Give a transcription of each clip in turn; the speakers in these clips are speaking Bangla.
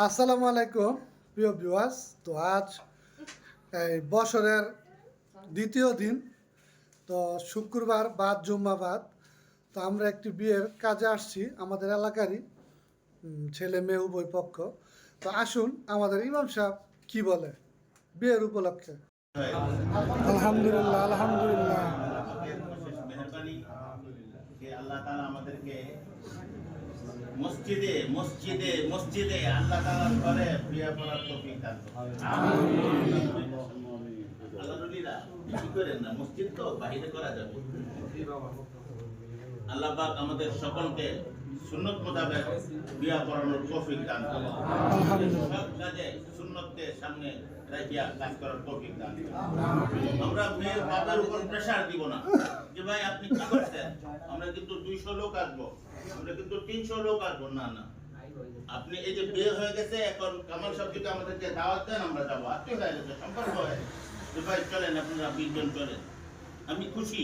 আসসালামু আলাইকুম প্রিয় ভিউয়ার্স। তো আজ এই বছরের দ্বিতীয় দিন, তো শুক্রবার বাদ জুম্মাবাদ। তো আমরা একটি বিয়ের কাজে আসছি, আমাদের এলাকারই ছেলে মেয়ে উভয় পক্ষ। তো আসুন আমাদের ইমাম সাহেব কি বলে বিয়ের উপলক্ষে। আলহামদুলিল্লাহ আলহামদুলিল্লাহ। মেহরবানি যে আল্লাহ তাআলা আমাদেরকে মসজিদে মসজিদে মসজিদে আল্লাহ তাআলার ঘরে বিয়ে করার তৌফিক দান করুন। আমিন। আল্লাহর কি করেন না, মসজিদ তো বাইরে করা যাবে। আল্লাহ পাক আমাদের সকলকে সুন্নত মোতাবেক বিয়ে করানোর তৌফিক দান করুন। সব কাজে সুন্নতকে সামনে রাখিয়া কাজ করার তৌফিক দান করুন। আমরা মেয়ের বাবার উপর প্রেসার দিব না যে ভাই আপনি কি করছেন, আমরা কিন্তু 200 লোক আসবো, আমরা কিন্তু 300 লোক আসবো, না না। আপনি এই যে বিয়ে হয়ে গেছে, এখন কামাল সাহেব যদি আমাদেরকে দাওয়াত দেন আমরা যাবো, আত্মীয় হয়ে গেছে, সম্পর্ক হয়ে যে ভাই চলেন আপনারা 20 জন চলেন, আমি খুশি।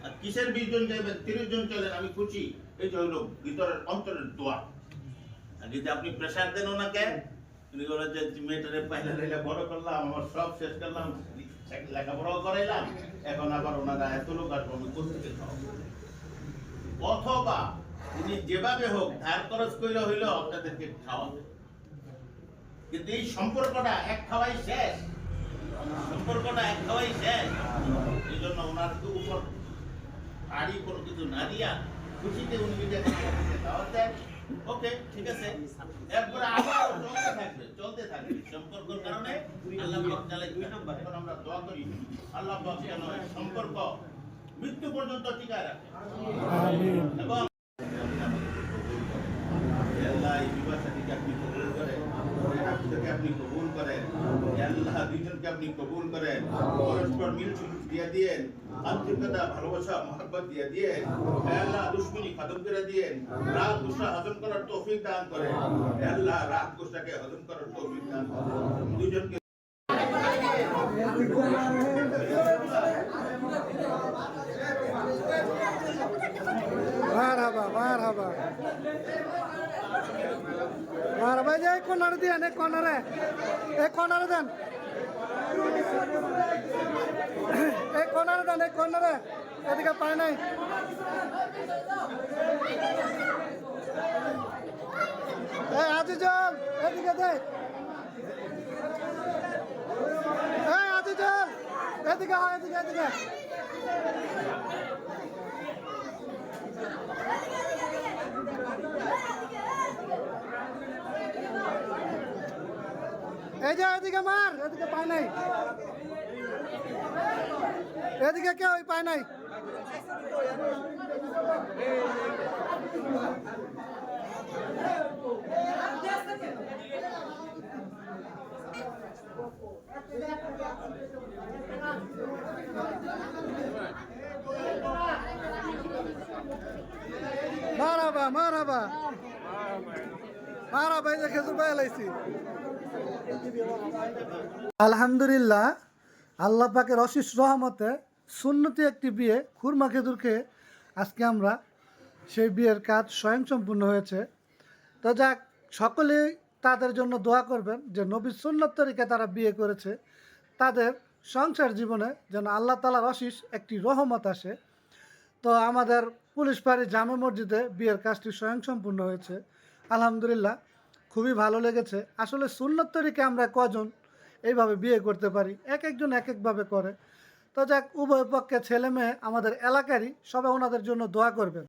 আর কিসের 20 জন যাবেন, 30 জন চলেন, আমি খুশি। এই যে হলো ভিতরের অন্তরের দোয়া। আর যদি আপনি প্রেসার দেন ওনাকে, উনি বলে যে মেয়েটারে পাইলে লাইলে বড় করলাম, আমার সব শেষ করলাম, লেখাপড়াও করাইলাম, এখন আবার ওনারা এত লোক আসবো, আমি কোথেকে খাওয়াবো? অথবা উনি যেভাবে হোক ধার খরচ করে হইলেও আপনাদেরকে খাওয়াবে। কিন্তু এই সম্পর্কটা এক খাওয়াই শেষ, সম্পর্কটা এক খাওয়াই শেষ। এই জন্য ওনার উপর ভারী কোনো কিছু না দিয়া খুশিতে উনি যদি দাওয়াত দেন, ওকে ঠিক আছে, এরপরে আবার চলতে থাকবে সম্পর্কের কারণে। আল্লাহ পাক তাআলা 2 নম্বর এখন আমরা দোয়া করি, আল্লাহ পাক যেন সম্পর্ক মৃত্যু পর্যন্ত টিকায় রাখে। আমিন। এবং আল্লাহ এই বিবাহ শাদীকে আপনি কবুল করেন, আপনাকে আপনি কবুল করেন, আল্লাহ দুইজনকে আপনি কবুল করেন, পরস্পর মিল দিয়ে দিয়েন, আত্মীয়তা ভালোবাসা মহব্বত দিয়ে দিয়েন, আল্লাহ দুশমনী খতম করে দিয়েন, রাগ গুসা হজম করার তৌফিক দান করেন, আল্লাহ রাগ গুসাকে হজম করার তৌফিক দান করেন। দুইজনকে মারহাবা মারহাবা মারহাবা। যে কোনারে দেন, এই কোনারে দেন, এই কোনারে দেন, এই কোনারে, এদিকে পায় নাই। এই আজিজল এদিকে দে, এই আজিজল এদিকে হয়, এদিকে এদিকে। এই যে এদিকে মার, এদিকে পায় নাই, এদিকে কেউ পায় নাই। মারাবা মারাবা মারাবা, এই যে খেজুর পাই লাইছি। আলহামদুলিল্লাহ, আল্লাহ পাকের অশেষ রহমতে সুন্নতি একটি বিয়ে খুরমা খেজুর খেয়ে আজকে আমরা সেই বিয়ের কাজ স্বয়ংসম্পূর্ণ হয়েছে। তো যাক, সকলেই তাদের জন্য দোয়া করবেন যে নবীর সুন্নত তরিকায় তারা বিয়ে করেছে, তাদের সংসার জীবনে যেন আল্লাহ তাআলার অশেষ একটি রহমত আসে। তো আমাদের পুলিশ পাড়ি জামে মসজিদে বিয়ের কাজটি স্বয়ংসম্পূর্ণ হয়েছে আলহামদুলিল্লাহ, খুবই ভালো লেগেছে। আসলে সুন্নত তরিকায় আমরা কজন এইভাবে বিয়ে করতে পারি, এক একজন এক একভাবে করে। তো যাক, উভয় পক্ষে ছেলে মেয়ে আমাদের এলাকারই, সবাই ওনাদের জন্য দোয়া করবেন।